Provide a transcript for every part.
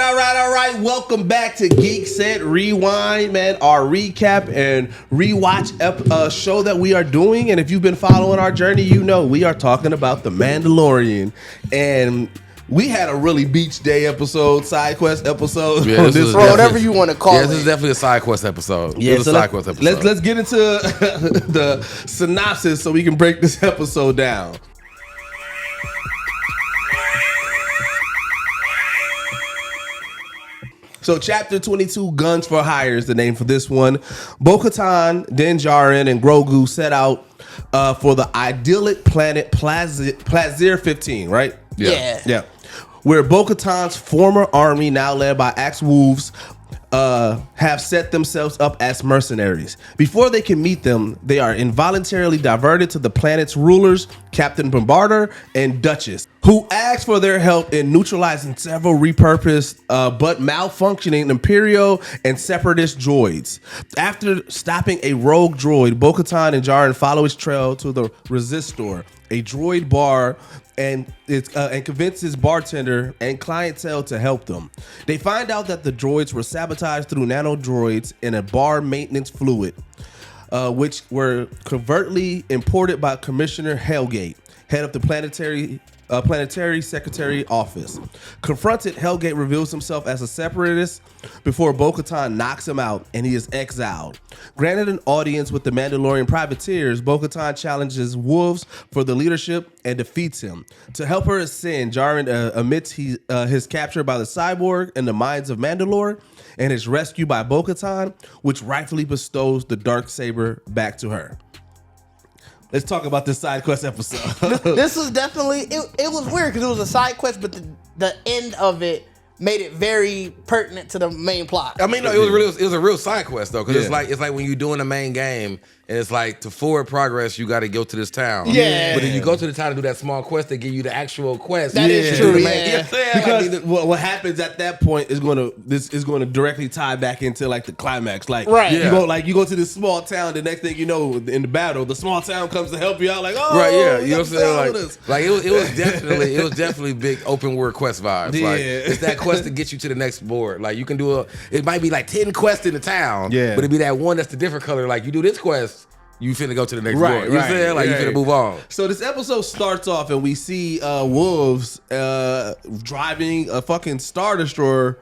All right. Welcome back to Geekset Rewind, man. Our recap and rewatch show that we are doing. And if you've been following our journey, you know we are talking about the Mandalorian. And we had a really beach day episode, side quest episode. Yeah, whatever you want to call it. Yeah, this is definitely a side quest episode. Yeah, so let's get into the synopsis so we can break this episode down. So chapter 22, Guns for Hire is the name for this one. Bo-Katan, Din Djarin, and Grogu set out for the idyllic planet Plazir 15, right? Yeah. Where Bo-Katan's former army, now led by Axe Wolves, have set themselves up as mercenaries. Before they can meet them, they are involuntarily diverted to the planet's rulers, Captain Bombarder and Duchess, who ask for their help in neutralizing several repurposed but malfunctioning Imperial and Separatist droids. After stopping a rogue droid, Bo-Katan and Djarin follow his trail to the Resistor, a droid bar, and convinces bartender and clientele to help them. They find out that the droids were sabotaged through nano droids in a bar maintenance fluid, which were covertly imported by Commissioner Hellgate, head of the Planetary Secretary Office. Confronted, Hellgate reveals himself as a separatist before Bo-Katan knocks him out and he is exiled. Granted an audience with the Mandalorian privateers, Bo-Katan challenges Wolves for the leadership and defeats him. To help her ascend, Djarin admits his capture by the cyborg in the mines of Mandalore and his rescue by Bo-Katan, which rightfully bestows the Darksaber back to her. Let's talk about this side quest episode. This was definitely, it was weird because it was a side quest, but the end of it made it very pertinent to the main plot. I mean, no, it was a real side quest though, because it's like when you're doing the main game, and it's like to forward progress, you got to go to this town. Yeah. But if you go to the town to do that small quest, they give you the actual quest. That is true. Yeah. Because what happens at that point is going to directly tie back into like the climax. Like you go to this small town. The next thing you know, in the battle, the small town comes to help you out. Like you know what I'm saying? Like it was definitely big open world quest vibes. Yeah. Like it's that quest to get you to the next board. Like you can do it might be like 10 quests in the town. Yeah. But it'd be that one that's the different color. Like you do this quest, you finna go to the next board. You know what I'm saying? Like you finna move on. So this episode starts off and we see Wolves driving a fucking Star Destroyer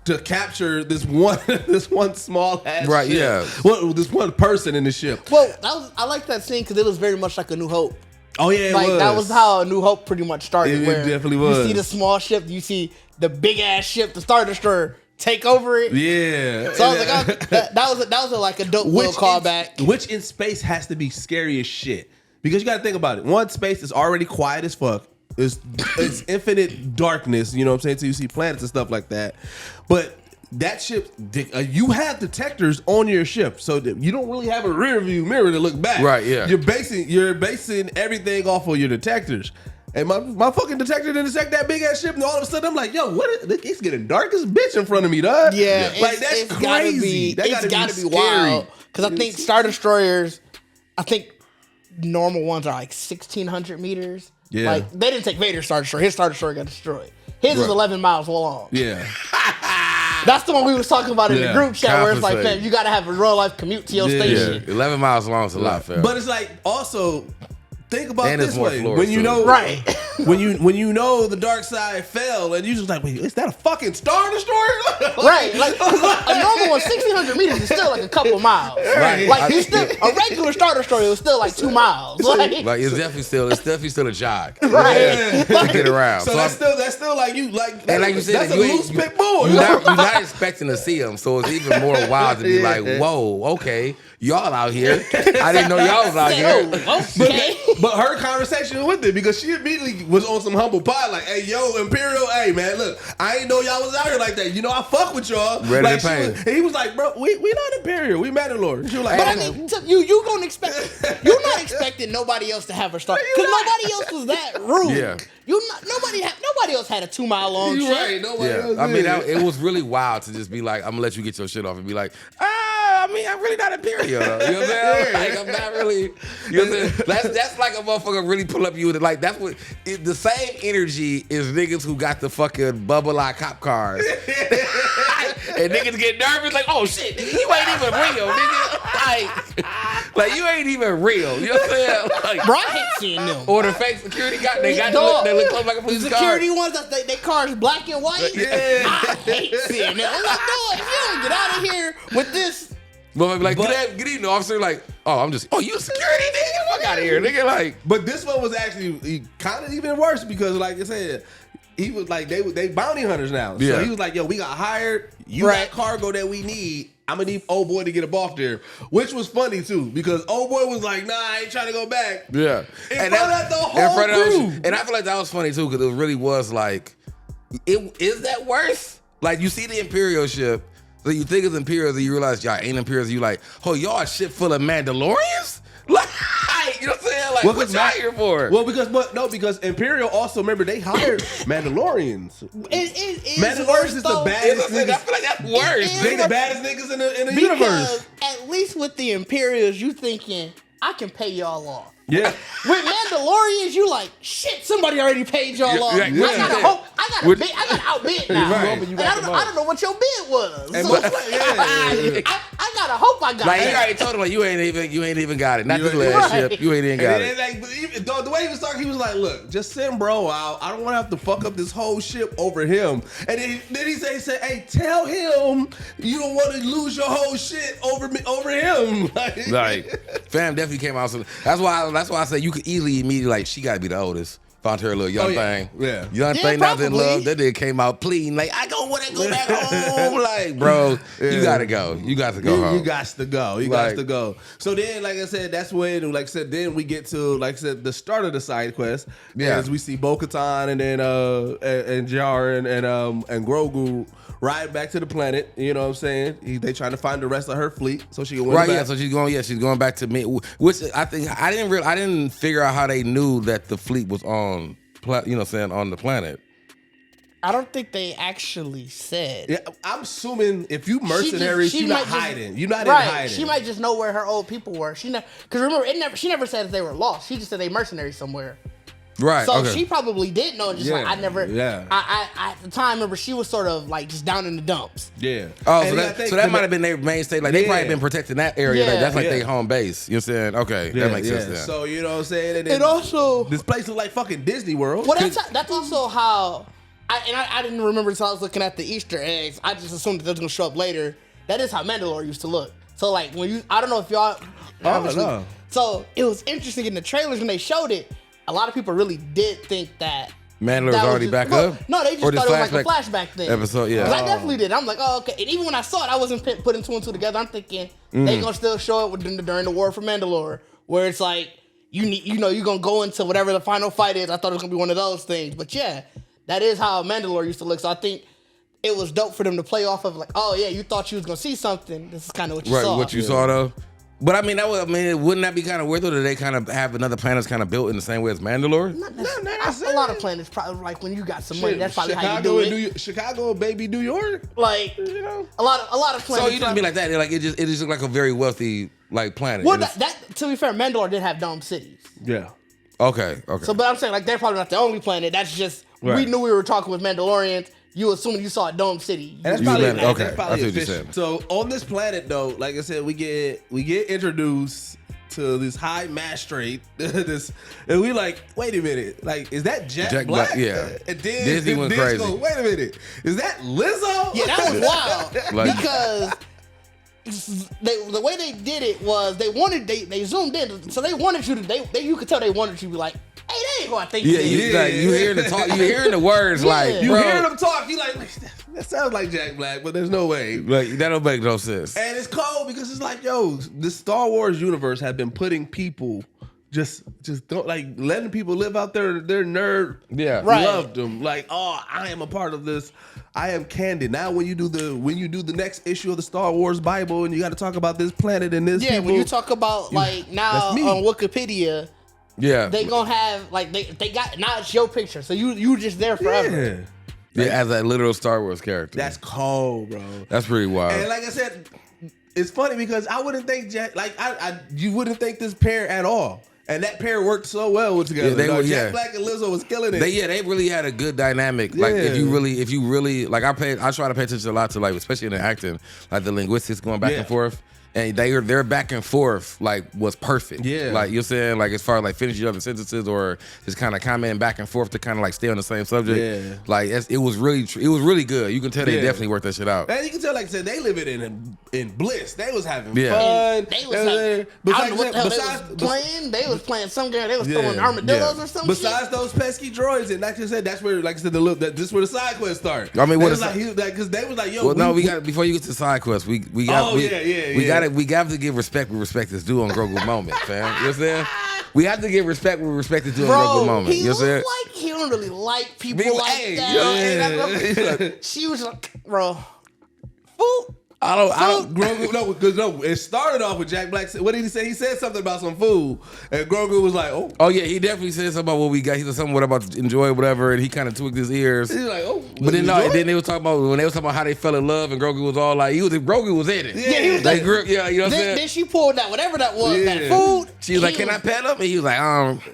to capture this one small ass ship. Yeah. Well, this one person in the ship. Well, I like that scene because it was very much like A New Hope. Oh yeah, that was how A New Hope pretty much started. It definitely was. You see the small ship, you see the big ass ship, the Star Destroyer, take over it. Yeah. So I was like, that was like a dope little callback. Which in space has to be scary as shit. Because you got to think about it. One, space is already quiet as fuck. It's infinite darkness, you know what I'm saying? So you see planets and stuff like that. But that ship, you have detectors on your ship, so you don't really have a rear view mirror to look back. Right, yeah. You're basing everything off of your detectors. And my fucking detector didn't detect that big ass ship, and all of a sudden I'm like, yo, it's getting dark as a bitch in front of me, dog. Yeah, like that's crazy. It's gotta be wild. Because I think Star Destroyers, normal ones are like 1,600 meters. Yeah. Like they didn't take Vader's Star Destroyer. His Star Destroyer got destroyed. His is 11 miles long. Yeah. That's the one we was talking about in the group chat where it's like, man, you gotta have a real life commute to your station. Yeah. 11 miles long is a lot, fam. But it's like also think about and this way. When you know when you know the dark side fell and you just like, wait, is that a fucking Star Destroyer? Right. Like a normal one, 1,600 meters is still like a couple miles. Right. Like a regular Star Destroyer was still like 2 miles. Like it's definitely still a jog. Right. To get around. So that's still like you like, and like you said, that's a loose pick board. You're not expecting to see them, so it's even more wild to be like, whoa, okay, y'all out here. I didn't know y'all was out here. Okay. But her conversation with it, because she immediately was on some humble pie, like, hey, yo, Imperial, hey, man, look, I ain't know y'all was out here like that. You know, I fuck with y'all. Ready to pay. And he was like, bro, we not Imperial, we Mandalore. She was like, but I mean, you gonna expect, you're not expecting nobody else to have a Star, because nobody else was that rude. Yeah. Nobody else had a 2 mile long ship. Right, nobody else I mean, did. it was really wild to just be like, I'm gonna let you get your shit off and be like, I mean, I'm really not Imperial. Though. You know what I'm saying? Like, I'm not really. You know what I'm saying? That's like a motherfucker really pull up you with it. Like, that's what the same energy is niggas who got the fucking bubble eye cop cars. And niggas get nervous, like, oh shit, nigga, you ain't even real, nigga. Like you ain't even real. You know what I'm saying? Like, Bro, I hate seeing them. or the fake security guy, they look close like a police car. Security ones, they cars black and white. Yeah. I hate seeing them. I'm like, no, if you don't get out of here with this. But like, good evening, officer. Like, you security, nigga? Fuck out of here, nigga. Like, But this one was actually kind of even worse because, like I said, he was like they bounty hunters now. Yeah. So he was like, yo, we got hired. You got cargo that we need. I'm gonna need old boy to get up off there, which was funny too because old boy was like, nah, I ain't trying to go back. yeah, In front of the whole crew. And I feel like that was funny too because it really was like, is that worse? Like you see the Imperial ship, so you think it's Imperials, and you realize y'all ain't Imperials. You like, oh, y'all a ship full of Mandalorians? Like, you know what I'm saying? Like, what y'all here for? Well, because Imperial also, remember, they hired Mandalorians. It Mandalorians is the baddest I niggas. feel like that's worse. They the baddest niggas in the because universe. at least with the Imperials, you thinking, I can pay y'all off. Yeah. With Mandalorians, you like, shit, somebody already paid y'all off. yeah. I gotta hope, I gotta outbid now. Right. And I don't know what your bid was. And So but- I gotta hope I got Like, he it. already told him, like, you ain't even got it. Not You this ain't- last Right. ship. You ain't even got And it. then, like, but even, the way he was talking, he was like, "Look, just send bro out. I don't want to have to fuck up this whole ship over him." And then he said, "Hey, tell him you don't want to lose your whole shit over him." Like, fam definitely came out. So that's why I say you could easily immediately like she got to be the oldest. Found her a little young thing. Yeah. Young Yeah, thing not in probably. love. That nigga came out pleading like, I don't want to go back home. Like, bro, you gotta go. You got to go home. You got to go. You got to go. So then, like I said, that's when, like I said, then we get to, like I said, the start of the side quest. Yeah. As we see Bo-Katan and then and Djarin and Grogu ride back to the planet. You know what I'm saying? They trying to find the rest of her fleet so she can win Right, back. yeah. So she's going back to me, which I think I didn't figure out how they knew that the fleet was on, on the planet. I don't think they actually said. Yeah, I'm assuming if you mercenaries, you're not hiding. You're not in right. hiding. She might just know where her old people were. Because remember, she never said that they were lost. She just said they mercenaries somewhere. Right. So okay. she probably did know. Just like I never. Yeah. I at the time remember she was sort of like just down in the dumps. Yeah. Oh, And so that might have been their mainstay. Like they probably Yeah. been protecting that area. Like, Yeah. that's like Yeah. their home base. You know what I'm saying? Okay, Yeah, that makes sense. Then. So you know what I'm saying? And, then And also, this place is like fucking Disney World. well, that's also how. I didn't remember until I was looking at the Easter eggs. I just assumed that they was gonna show up later. That is how Mandalore used to look. So like when I don't know if y'all. obviously- no. So it was interesting in the trailers when they showed it. A lot of people really did think that Mandalore was that already just- back well, up? No, they just Or this thought it was like a flashback thing. episode, yeah. 'Cause I definitely did. I'm like, oh, okay. And even when I saw it, I wasn't putting two and two together. I'm thinking they gonna still show it during the War for Mandalore, where it's like you're gonna go into whatever the final fight is. I thought it was gonna be one of those things, but yeah, that is how Mandalore used to look. So I think it was dope for them to play off of like, oh yeah, you thought you was gonna see something. This is kind of what you Right, saw. what you saw though. But I mean, wouldn't that be kind of weird though? That they kind of have another planets kind of built in the same way as Mandalore? A lot of planets probably like when you got some money. That's probably how you do it. Chicago and baby New York. Like You know? a lot of planets. So you just be like that? Like it just looked like a very wealthy like planet. Well, And it's- that to be fair, Mandalore did have domed cities. Yeah. okay. So, but I'm saying like they're probably not the only planet. That's just we Right. knew we were talking with Mandalorians. You assuming you saw a domed city. And that's You probably, landed- okay, that's probably I see what you're efficient. saying. So on this planet, though, like I said, we get introduced to this high magistrate. And we like, wait a minute, like, is that Jack Black? yeah. And then Disney went crazy. Go, wait a minute, is that Lizzo? Yeah, that was wild Like- because the way they did it was they zoomed in, so they wanted you to you could tell they wanted you to be like, hey, that ain't who I think Yeah, it is. like, you hearing the talk, you hearing the words like, You bro, hear them talk, you like, that sounds like Jack Black, but there's no way. like that don't make no sense. And it's cold because it's like, yo, the Star Wars universe have been putting people just don't like letting people live out their nerd. Yeah. Right. Loved them. Like, oh, I am a part of this. I am candid. Now when you do the next issue of the Star Wars Bible and you got to talk about this planet and this Yeah, people, when you talk about like now that's me. on Wikipedia, Yeah, they gonna have like they got now it's your picture, so you just there forever. yeah, yeah, as a literal Star Wars character. that's cold, bro. That's pretty wild. And like I said, it's funny because I wouldn't think Jack, like you wouldn't think this pair at all. And that pair worked so well together. Yeah, Jack Black and Lizzo was killing it. They really had a good dynamic. Like if you really like I try to pay attention a lot to like especially in the acting, like the linguistics going back and forth. And their back and forth like was perfect. Yeah, like you're saying, like as far as like finishing up the sentences or just kind of commenting back and forth to kind of like stay on the same subject. Yeah, like it was really good. You can tell they definitely worked that shit out. And you can tell, like I said, they live it in bliss. They was having fun. They was I don't know what the hell they was playing. They was playing some game. They was throwing armadillos or something. Besides those pesky droids, and like I said, that's where, like I said, this is where the side quest start. I mean, what is like because they was like, yo. Well, no, we got before you get to the side quest, we have to give respect where respect is due on Grogu moment, fam. You know what I'm saying? We have to give respect where respect is due on Grogu moment. You know what I'm saying? Like he don't really like people like that. She was like, bro, fool. I don't. Grogu, because it started off with Jack Black. What did he say? He said something about some food, and Grogu was like, "Oh yeah, he definitely said something about what we got." He said something about to enjoy whatever, and he kind of tweaked his ears. He's like, "Oh," but then then they was talking about when they was talking about how they fell in love, and Grogu was all like, Grogu was in it. Yeah, he was like, you know what I'm saying? Then she pulled that whatever that was, that food. She was like, "Can I pet him?" And he was like,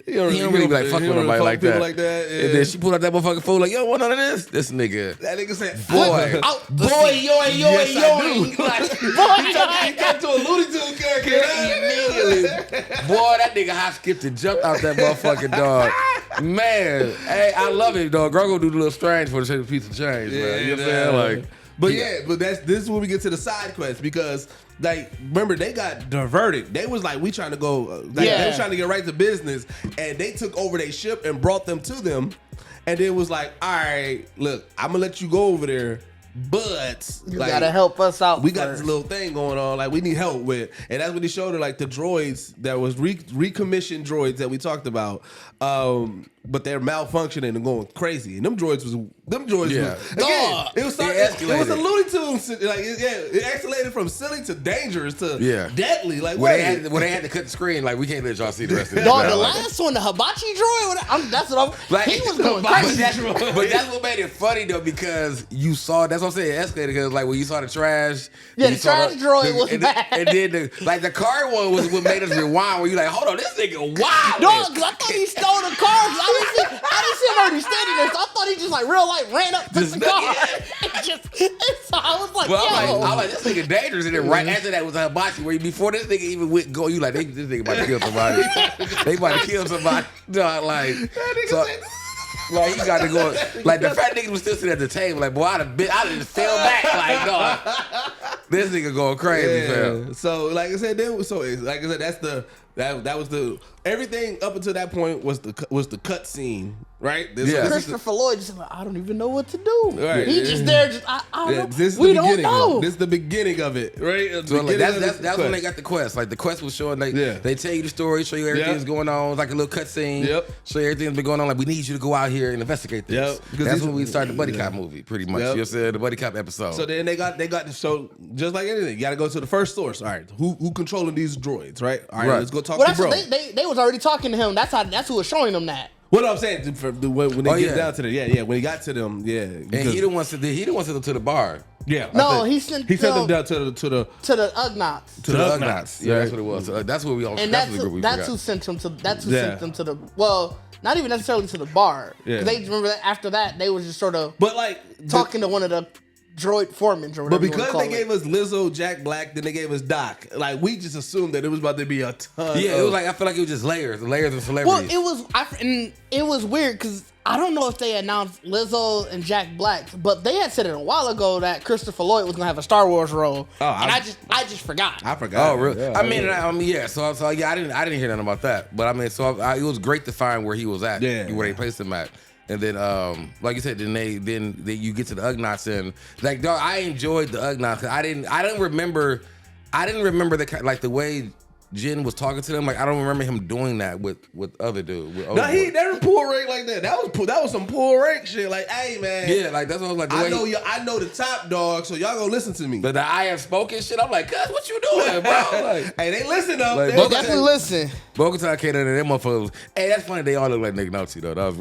he don't really be like fuck with nobody like that. And then she pulled out that motherfucking food like, "You don't want none of this." This nigga. That nigga said, "Boy, yo." He got to a Looney Tunes character immediately. Boy, that nigga hop skipped and jumped out that motherfucking dog. Man, hey, I love it, dog. Grogu do the little strange for the piece of change, man. You know what I'm saying? Like, but this is when we get to the side quest because, like, remember they got diverted. They was like, we trying to go, they was trying to get right to business, and they took over their ship and brought them to them, and it was like, all right, look, I'm gonna let you go over there. But you gotta help us out. We got this little thing going on, like we need help with, and that's when he showed her like the droids that was recommissioned droids that we talked about, but they're malfunctioning and going crazy. And them droids was again, it was a Looney Tunes, like it escalated from silly to dangerous to deadly. Like when they had to cut the screen, like we can't let y'all see the rest of it. Dog, the last one, the hibachi droid, that's what I'm. Like, he was going crazy. But that's what made it funny though, because you saw. That's what I'm saying. It escalated because like when you saw the trash. Yeah, the trash droid was bad. And then the car one was what made us rewind. Where you like, hold on, this nigga wild. Dog, because I thought he stole the car. I didn't see him already standing there, so I thought he just like real life ran up to the car. So I was like, I'm like, this nigga dangerous. And then right after that was a hibachi where before this nigga even went go, you like, this nigga about to kill somebody. They about to kill somebody. Dog, like, so, like he got to go. Like the fat nigga was still sitting at the table. Like, boy, I just fell back. Like, dog, this nigga going crazy, fam. So, like I said, that was the everything up until that point was the cut scene, right? Christopher Lloyd just like, I don't even know what to do. Right. He just there, just I don't know. This is we don't know. This is the beginning of it, right? So like, that's when they got the quest. Like the quest was showing, they tell you the story, show you everything's going on. It's like a little cut scene. Yep. Show you everything's been going on. Like we need you to go out here and investigate this. Yep. That's when we started the buddy cop movie, pretty much. You know, the buddy cop episode. So then they got to show just like anything. You got to go to the first source. All right, who controlling these droids, right? All right, let's go talk to bro. They was already talking to him. That's who was showing them that. What I'm saying when they get down to them, when he got to them, and he the one sent them to the bar. Yeah, no, he sent them down to the Ugnaughts. To the Ugnaughts. Yeah, that's what it was. So that's what we all. And that's who sent them to. That's who sent them to the. Well, not even necessarily to the bar. Yeah. They remember that after that they was just sort of. But like talking to one of the droid foremen or whatever. But because they gave us Lizzo, Jack Black, then they gave us Doc. Like we just assumed that it was about to be a ton. Yeah, it was like I feel like it was just layers of celebrities. Well, it was weird because I don't know if they announced Lizzo and Jack Black, but they had said it a while ago that Christopher Lloyd was gonna have a Star Wars role. Oh, and I just forgot. I forgot. Oh, really? Yeah, I mean, yeah. So I didn't hear nothing about that. But I mean, it was great to find where he was at. Yeah, where they placed him at. And then, like you said, then you get to the Ugnaughts and like, dog, I enjoyed the Ugnaughts. I didn't remember the way Jin was talking to them. Like I don't remember him doing that with other dude. No, he never pull rank like that. That was some pull rank shit. Like, hey man, yeah, like that's what I was like. I know the top dog, so y'all gonna listen to me. But the I have spoken shit. I'm like, cuz, what you doing, bro? Like, hey, they listen though. Like, they definitely listen. Bo-Katan came in and them motherfuckers. Hey, that's funny. They all look like Nick Nolte though. That was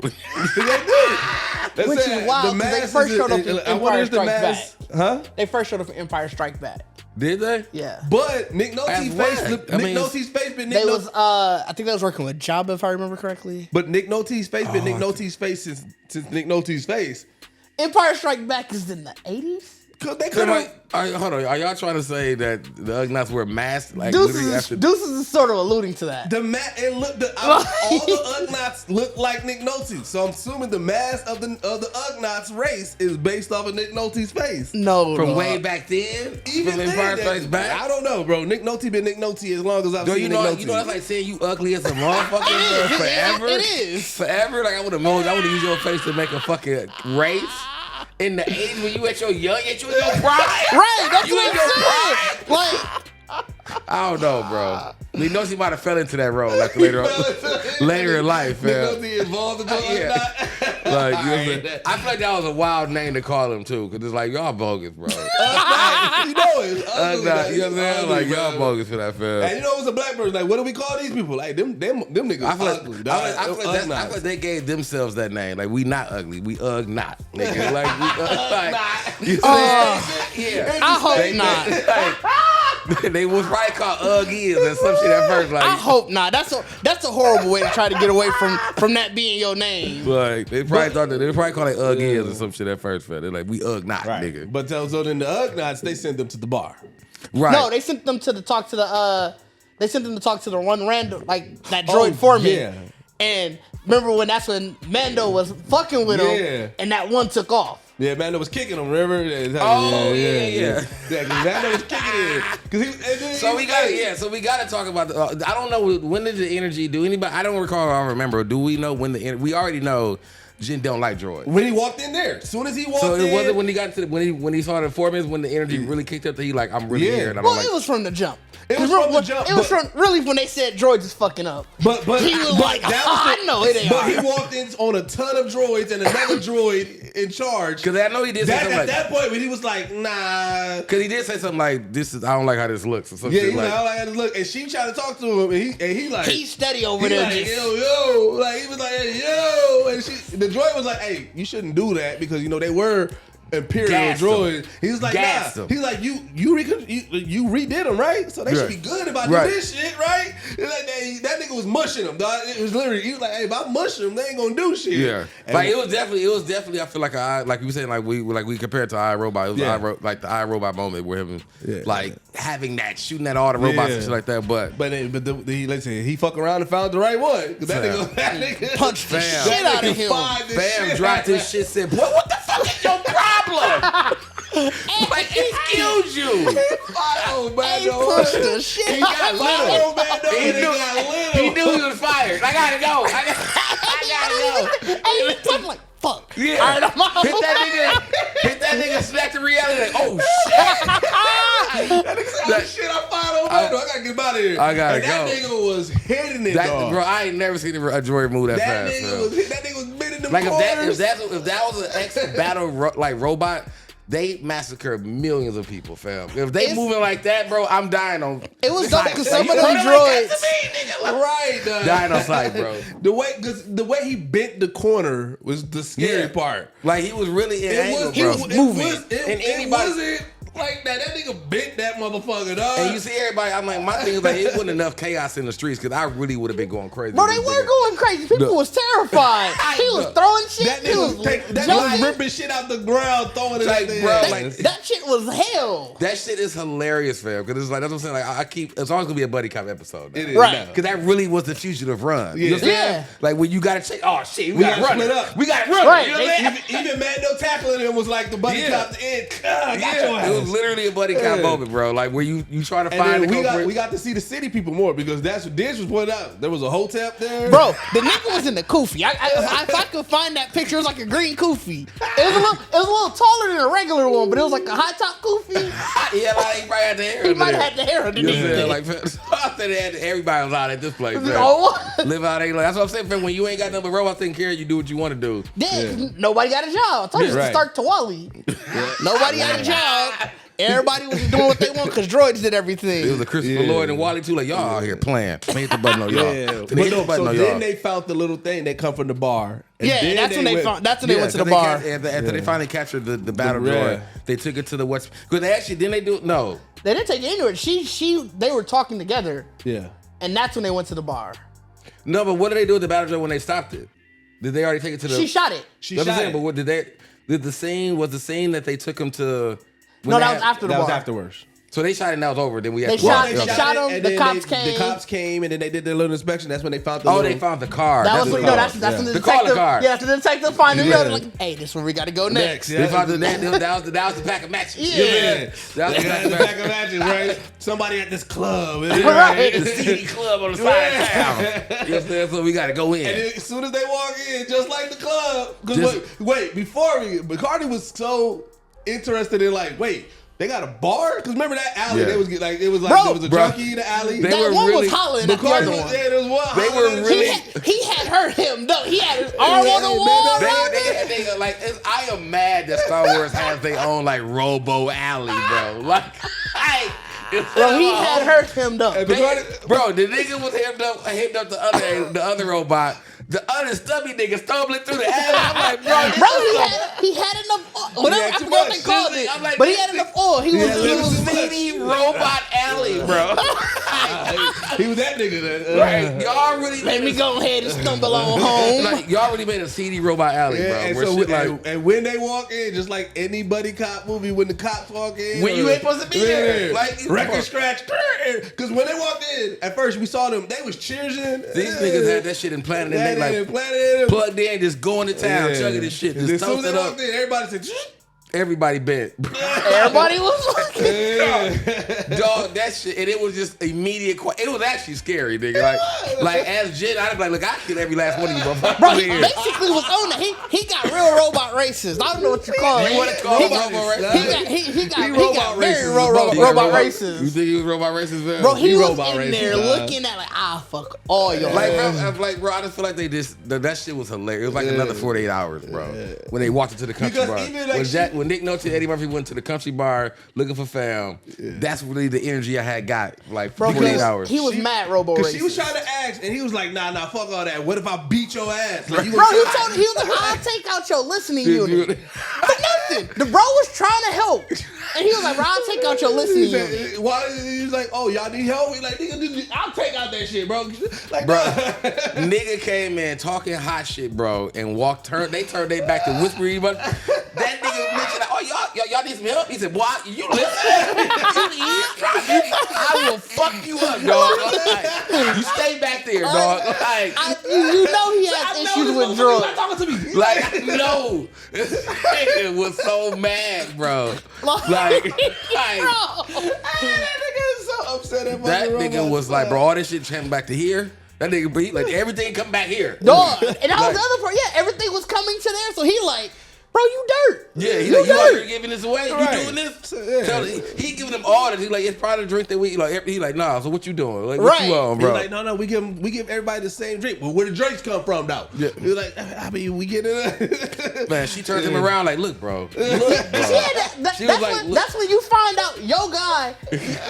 they which is wild because they first showed up in Empire Strike Back. Huh? They first showed up in Empire Strike Back. Did they? Yeah. But Nick Nolte's As face, what? Nick Nolte's face been Nick They Nolte. was I think they was working with Jabba if I remember correctly. But Nick Nolte's face been Nick Nolte's face since Nick Nolte's face. Empire Strike Back is in the 80s. Cause they could have. Hold on. Are y'all trying to say that the Ugnaughts were masked? Like literally after Deuces is sort of alluding to that. All the Ugnaughts look like Nick Nolte, so I'm assuming the mask of the Ugnaughts race is based off of Nick Nolte's face. No, from way back then? Even from then, Empire Strikes Back? I don't know, bro. Nick Nolte been Nick Nolte as long as I've seen Nick Nolte. You know that's like saying you ugly as a motherfucker forever. It is Forever. Like I would have used your face to make a fucking race. In the 80s when you at your young, you in your prime. Right, that's you what in your I'm saying. prime. I don't know, bro. We know she might have fell into that role like later in life, man. Nick Nolte involved in the Like, you know what I'm saying? I feel like that was a wild name to call him too, because it's like y'all bogus, bro. You know it's ugly. You know what I'm saying? Like y'all bogus for that, fam. And you know it's a black person. Like, what do we call these people? Like them niggas. I feel ugly. I feel like they gave themselves that name. Like we not ugly, we not, nigga. Like we like, you yeah. I hope not. They was probably called Uggies or some shit at first. Like I hope not. That's a horrible way to try to get away from that being your name. Like they probably thought that they probably called it Uggies or some shit at first. They're like we not, nigga. But so then the Ugnaughts, they sent them to the bar. Right. No, they sent them to talk to the one random like that droid foreman. Yeah. And remember that's when Mando was fucking with him, and that one took off. Yeah, Mando was kicking him. Remember? Yeah. Mando was kicking him. So we got to talk about I don't know when did the energy do anybody. I don't recall. I don't remember. Do we know when we already know Jin don't like droids. When he walked in there, as soon as he walked in. So it wasn't when he got to when he saw the informants when the energy really kicked up that he like I'm really here. And I don't Well, like. it was from the jump. It was from the jump. It was from really when they said droids is fucking up. But he was like, I know it ain't. But he walked in on a ton of droids and another droid in charge. Because I know he did say something at that point when he was like, nah. Because he did say something like, "This is I don't like how this looks." Or some Yeah, shit he like, I don't like how this look. And she tried to talk to him, and he like, he's steady over there. Like, yo, like he was like, hey, yo, and the droid was like, hey, you shouldn't do that because you know they were Imperial droids. He was like, nah. He's like, you redid them, right? So they should be good if I do this shit, right? Like, that nigga was mushing them, dog. It was literally, he was like, hey, if I mush them, they ain't gonna do shit. Yeah, and like it was definitely. I feel like like you were saying, like we compared to iRobot. It was like the iRobot moment where him like having that, shooting at all the robots and shit like that. But let's say he fuck around and found the right one. Cause that nigga punched the shit out of him. Bam, dropped his shit. Said, what the fuck is your problem? Like, excuse you. He pushed the shit. He got little. He knew he was fired. I gotta go. I gotta go. And he touched like, fuck. Yeah. All right, I'm out. Hit that nigga, smack the reality. Like, oh shit. That nigga said, oh shit, I'm fired. I gotta get him out of here. I gotta go. That nigga was hitting it, dog. Bro, I ain't never seen a droid move that fast. That nigga was bending them like corners. if that was an ex-battle robot, they massacred millions of people, fam. If they moving like that, bro, I'm dying on. It was dope because some of them droids, right? Dying on sight, bro. The way he bent the corner was the scary part. Like he was really in angle, he bro. was moving. It wasn't like that. That nigga bent that motherfucker, dog. And you see everybody. I'm like, my thing is like, it wasn't enough chaos in the streets because I really would have been going crazy. Bro, they were going crazy. People was terrified. He was throwing shit. That nigga was ripping shit out the ground, throwing it out there. Bro, that shit was hell. That shit is hilarious, fam. Because it's like that's what I'm saying. Like it's always gonna be a buddy cop episode. It is, right? Because that really was the fugitive run. Yeah. You know what I'm saying? Like when you gotta check. Oh shit, we gotta run split up. We gotta run. Right. You know what I'm saying? Even Mando tackling him was like the buddy cop. It was literally a buddy cop moment, bro. Like where you try to find we got to see the city people more because that's what Didge was pointing out. There was a hotel there, bro. The nigga was in the kufi. If I could find that picture, it was like a green kufi. It was a little taller than a regular one, but it was like a high top kufi. Yeah, like he probably had the hair. He might have had the hair underneath it. Like I said, everybody was out at this place. Oh. Live out there. That's what I'm saying, friend. When you ain't got nothing but robots taking care of you, do what you want to do. Nobody got a job. I told you to start Tawali. Nobody got a job. everybody was doing what they want because droids did everything. It was a Christopher Lloyd and Wally too. Like y'all out here playing. Let me hit the button on y'all. Yeah, Let me hit the button so on then y'all. they found the little thing that come from the bar. And Yeah, then that's when they found. That's when they went to the bar. After they finally captured the battle droid, they took it to the West. Because they actually didn't they do no. They didn't take it anywhere. They were talking together, Yeah. and that's when they went to the bar. No, but what did they do with the battle droid when they stopped it? Did they already take it to the? She shot it. She That's what I'm shot saying, it. but what did they? Did the scene that they took him to? No, that was after the That bar. was afterwards. So they shot it and that was over. Then we had They to shot- walk. they Okay. shot him, and the then cops came. The cops came, and then they did their little inspection. That's when they found the Oh, little... they found the car. That was the when car. that's when the The detective. calling card. Yeah, after the detective find it, Yeah. they're like, "Hey, this is where we got to go next." Yeah. They found that was the pack of matches. Yeah. That was They the got pack the of back of matches. matches, right? Somebody at this club. Right. The CD club on the side of town. You know what I'm saying? So we got to go in. And then as soon as they walk in, just like the club. Just- Because wait, before Bacardi was so interested in like, wait, they got a bar? Because remember that alley? Yeah. They was like there was a Bro. junkie in the alley. They That were one really- was hollering at the Bacardi other was one. there. There was one. They were hollering at really- him. He had hurt him. No, he had his arm on the wall. I am mad that Star Wars has their own like Robo Alley, bro. Like, Bro, he had hurt him though. Bro, the nigga was hemmed up the other robot. The other stubby nigga stumbling through the alley. I'm like, bro, He had enough oil. Whatever, I too forgot what much. they called it. I'm like, But he had enough oil. He was CD Robot Alley, bro. He was that nigga then. Right? Y'all really let me go ahead and stumble on home. Like y'all really made a CD Robot Alley, bro. And, Where so shit and when they walk in, just like any buddy cop movie, when the cops walk in, When you ain't supposed to be there. Like, record scratch. Because when they walked in, at first we saw them, they was cheering. These niggas had that shit implanted and they like planted. plugged in, just going to town, Yeah. chugging this shit, And just as soon as toast they it up. walked in, everybody said, Everybody bent. Everybody was like, Dog, that shit, and it was just immediate. It was actually scary, nigga. Like as Jen, I'd be like, look, I kill every last one of you, motherfuckers. bro, he basically was on that. He got real robot racist. I don't know what you call it. You want to call him robot racist? He got robot very racist. robot You racist. think he was robot racist, man? Bro, he was robot in racist, there man. looking at like, fuck all y'all. Bro, I just feel like they just that shit was hilarious. It was like another 48 hours, bro. When they walked into the country Because bar, even like when Nick Nolte and Eddie Murphy went to the country bar looking for fam, that's really the energy I had got. Like Bro, 48 hours. he was mad robo racist. Because she was trying to ask, and he was like, nah, fuck all that. What if I beat your ass? Like, Bro, he was like, I'll take out your listening unit. For nothing. The bro was trying to help. And he was like, bro, I'll take out your listening unit. Why? He was like, oh, y'all need help? He like, nigga, I'll take out that shit, bro. Like, Bro, nah. nigga came in talking hot shit, bro, and they turned their back to whispering. But that nigga mentioned, like, oh, y'all need some help? He said, boy, you listen. I will fuck you up, dog. Like, you stay back there, dog. Like, You know he has issues with drugs. talking to me. like no. This nigga was so mad, bro. Like, That nigga is so upset at that fucking nigga robots, was like, bro, all this shit came back to here. That nigga, bro, like, everything come back here. Dog. And that was Like- the other part. Yeah, everything was coming to there. So he like, bro, you dirt. Yeah, he's You like, you out dirt. here giving this away? Right. You doing this? Yeah. Tell he giving them orders. He's like, it's probably the drink that we like. He like, nah. So what you doing? Like, what Right. you on, bro? He's like, no, we give everybody the same drink. But where the drinks come from, though? Yeah. He's like, I mean, we get it. Man, she turns him around like, look, bro. Look, bro. Yeah, She was that's, like, when, look. that's when you find out your guy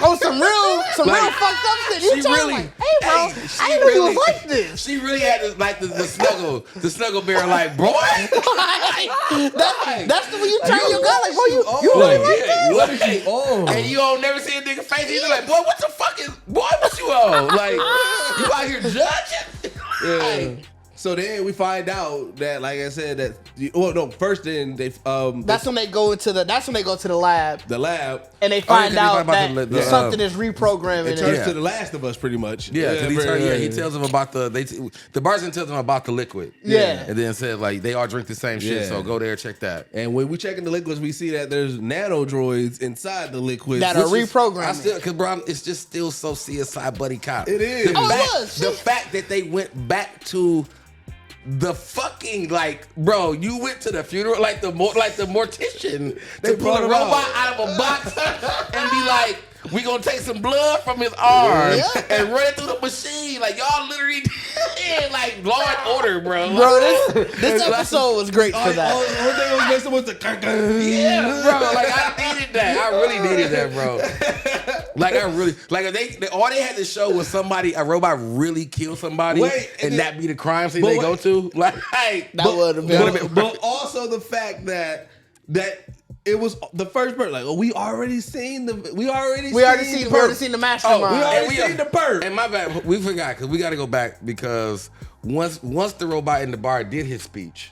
on some real Like, fucked up shit. You she tell really- him like, hey bro, she I didn't know you really- was like this. She really had to, like the snuggle bear, like, boy. That's the way you turn your guy like, bro, you really like this? What is you on? And you don't never see a nigga face. He's like, boy, what the fuck is, boy, what you on? Like, you out here judging? Like, So then we find out that, like I said, first then they That's when they go to the lab the lab. and they Oh, find yeah, 'cause they out find that about the something is reprogramming. It turns Yeah. to The Last of Us, pretty much. yeah, very- he tells them about the bartender tells them about the liquid. Yeah. And then said, like, they all drink the same shit, Yeah. so go there, check that. And when we check in the liquids, we see that there's nano droids inside the liquids. That are Which is- reprogramming. I still, cause bro, it's just still so CSI buddy cop. It is. The Oh, it fact, was. the fact that they went back to the fucking, like, bro, you went to the funeral like the mortician They to pull brought a him robot out. out of a box and be like, we gonna take some blood from his arm Yeah. and run it through the machine. Like, y'all literally like Law and Order, bro. Bro, this episode was great for All that. the only thing that was missing was the Yeah, bro. Like I needed that. I really needed that, bro. Like I really like if they all they had to show was a robot really kill somebody, and that be the crime scene they go to. Like That would have been. But also the fact that it was the first part. Like, we already seen the the mastermind. We already seen the perp. And my bad, we forgot because we got to go back because once the robot in the bar did his speech,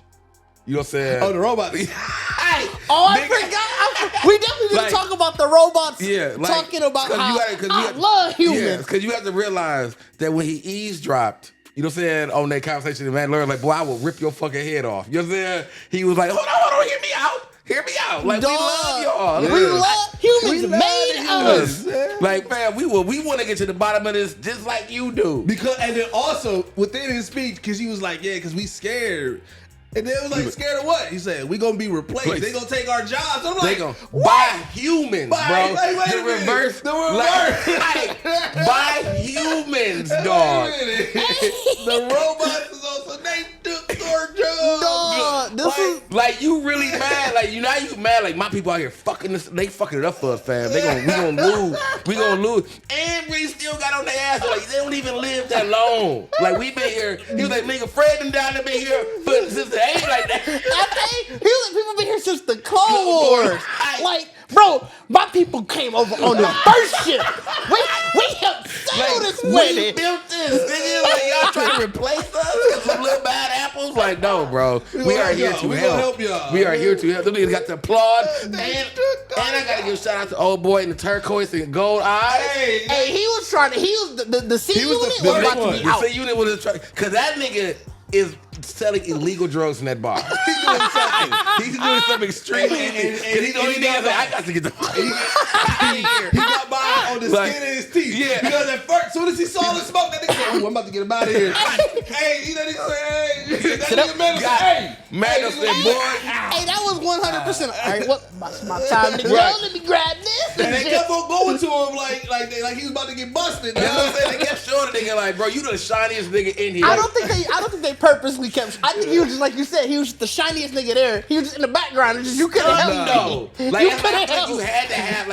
you know what I'm saying? Oh, the robot. I forgot. We definitely didn't talk about the robots. Yeah, like, talking about how I love humans. Yeah, because you have to realize that when he eavesdropped, you know what I'm saying, on that conversation in Mandalorian, like, boy, I will rip your fucking head off. You know what I'm saying? He was like, hold on, hear me out. Hear me out. Like, we love y'all. We love humans made us. Like, man, we want to get to the bottom of this just like you do. Because, and then also, within his speech, because he was like, yeah, because we scared. And then it was like, scared of what? He said, we gonna be replaced. They gonna take our jobs. I'm like, they gonna buy humans, bro. The reverse. Like, buy humans, dog. The robots is also, they took our jobs. Dog, this is like you really mad. Like you mad. Like my people out here fucking this. They fucking it up for us, fam. We gonna lose. We gonna lose. And we still got on their ass. Like they don't even live that long. Like we been here. He was like, nigga, Fred and down there been here since the '80s like that. he was like, people been here since the Clone Wars. Like, bro, my people came over on the first ship. We helped settle this We planet. built this, nigga. Like y'all trying to replace us with some little bad apples? Like, no, bro. We are here to help. We are here to help. Them niggas got to applaud. And I gotta give a shout out to old boy in the turquoise and gold eyes. Hey, he was trying to. He was the C unit was about to be out. The C unit was trying because that nigga is selling illegal drugs in that bar. He's doing something extremely because he's the only nigga that I got to get the fuck here. He got by on the skin of his teeth. Yeah. Because at first, as soon as he saw the smoke, that nigga said, I'm about to get him out of here. Hey, you know, nigga said, that nigga man said, hey. Mandel said, boy. Hey, that was 100%. All right, what? My time to go. Let me grab this. And they kept on going to him like he was about to get busted. That's what I'm saying. They kept showing the nigga like, bro, you the shiniest nigga in here. I don't think they purposely kept. I think he was just like you said. He was just the shiniest nigga there. He was just in the background. It's just you couldn't help. No, like you had to have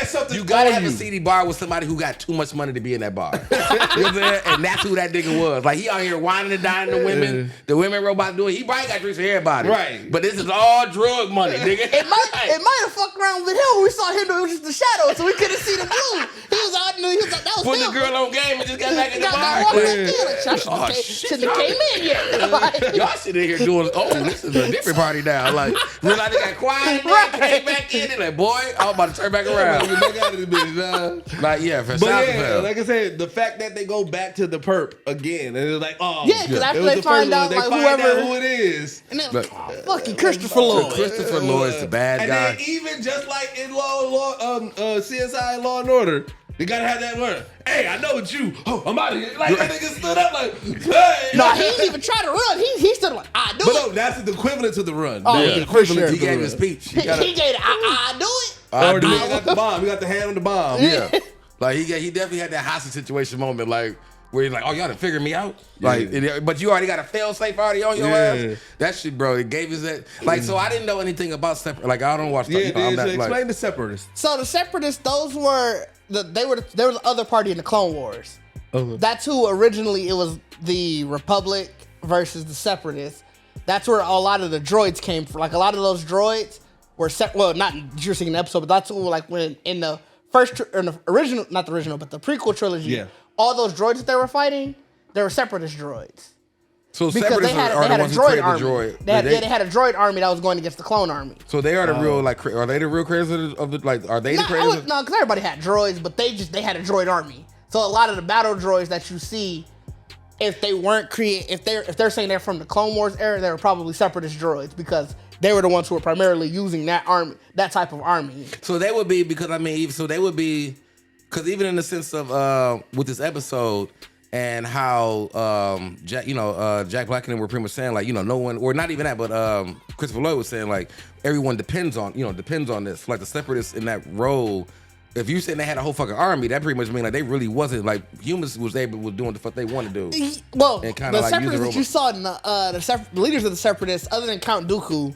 something. You gotta have a CD bar with somebody who got too much money to be in that bar. You know what I'm saying? And that's who that nigga was. Like he out here whining and dining the women. The women robot doing. He probably got drinks for everybody. Right. But this is all drug money, nigga. It might have fucked around with him when we saw him. It was just the shadow, so we couldn't see the blue. He was out there. He was like, that was Put him. the girl on game and just got back in the bar. Shouldn't have came in yet. Like, y'all sitting here doing, this is a different party now. Like, realize they got quiet and came back in. They're like, boy, I'm about to turn back around. Get back out of the bitch, Like, yeah, for but yeah, like I said, the fact that they go back to the perp again, and it's like, oh, yeah, because after they find out, like, whoever who it is, and then fucking Christopher Lloyd. Christopher Lloyd's the bad guy. And then even just like in CSI Law and Order, they gotta have that word. Hey, I know it's you. Oh, I'm out of here. Like that nigga stood up like, hey. No, he didn't even try to run. He stood like, I do it. But no, that's the equivalent to the run. Oh, yeah, yeah, equivalent He gave his speech. He gave it, I do it. Or the nigga got the bomb. He got the hand on the bomb. Yeah. Like he definitely had that hostage situation moment, like where he's like, oh, y'all done figured me out. Like, but you already got a fail safe already on your ass. That shit, bro. It gave us that. Like, so I didn't know anything about separate. Like, I don't watch. Explain the separatists. So the separatists, those were they were the other party in the Clone Wars. That's who originally it was the Republic versus the Separatists. That's where a lot of the droids came from. Like a lot of those droids were not you're seeing the episode, but that's who, like when in the first or the original, not the original, but the prequel trilogy. Yeah. All those droids that they were fighting, they were Separatist droids. So because Separatists are the ones who created the droid. They had a droid army that was going against the clone army. So they are the real, like, are they the real creators of the, like, are they the creators? No, because everybody had droids, but they had a droid army. So a lot of the battle droids that you see, if they weren't if they're saying they're from the Clone Wars era, they were probably Separatist droids because they were the ones who were primarily using that army, that type of army. So they would be, because even in the sense of with this episode and how Jack Black and them were pretty much saying, like, no one, or not even that, but Christopher Lloyd was saying, like, everyone depends on this. Like the Separatists in that role if you saying they had a whole fucking army, that pretty much mean like they really wasn't like humans was doing the fuck they want to do. Well, And the kinda like separatists using that you saw in the leaders of the separatists, other than Count Dooku,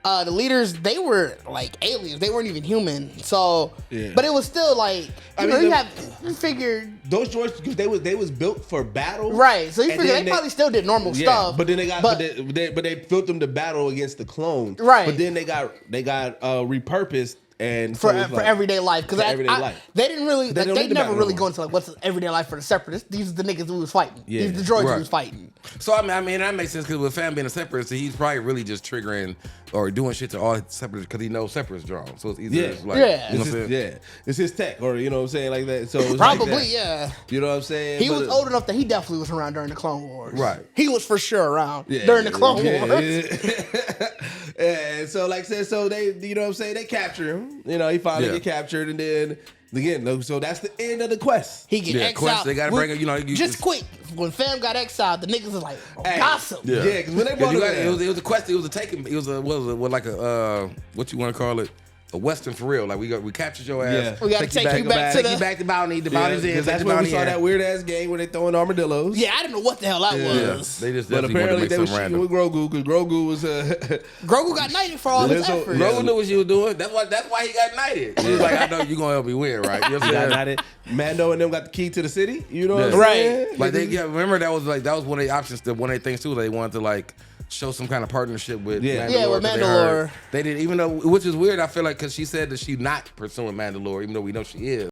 the leaders, they were like aliens. They weren't even human. So, but it was still like you figured those droids because they was built for battle, right? So you figure they probably still did normal stuff. But then they got but they built them to battle against the clones, right? But then they got repurposed. And for like, everyday life, because they didn't really, they never really go into like what's everyday life for the separatists. These are the niggas who was fighting. These are the droids who was fighting. So I mean that makes sense because with Fam being a separatist, he's probably really just triggering or doing shit to all separatists because he knows separatists drawn. So it's easier. It's his tech, or you know what I'm saying, like that. So it's probably like that. You know what I'm saying? He was old enough that he definitely was around during the Clone Wars. Right. He was for sure around during the Clone Wars. And so like said, so they, you know what I'm saying, they capture him. You know, he finally get captured, and then again, so that's the end of the quest. He get exiled. Quest, they gotta bring him. You know, just quick. When Fam got exiled, the niggas was like gossip. Yeah, because when they brought him, it was a quest. It was a taking. It was a like a what you want to call it. A Western for real, like we captured your ass. Yeah. We gotta take you back to bounty. The bounty's in. Because that's when we saw that weird ass game where they throwing armadillos. Yeah, I didn't know what the hell that was. They just but apparently they were shooting with Grogu because Grogu was Grogu got knighted for all his efforts. Grogu knew what you were doing. That's why he got knighted. He was like, I know you're gonna help me win, right? You know what I'm saying? Mando and them got the key to the city. You know what I'm saying? Right. Like remember that was one of the options. One of the things too. They wanted to like show some kind of partnership with Mandalore. With Mandalore. They didn't even know, which is weird. I feel like because she said that she's not pursuing Mandalore, even though we know she is.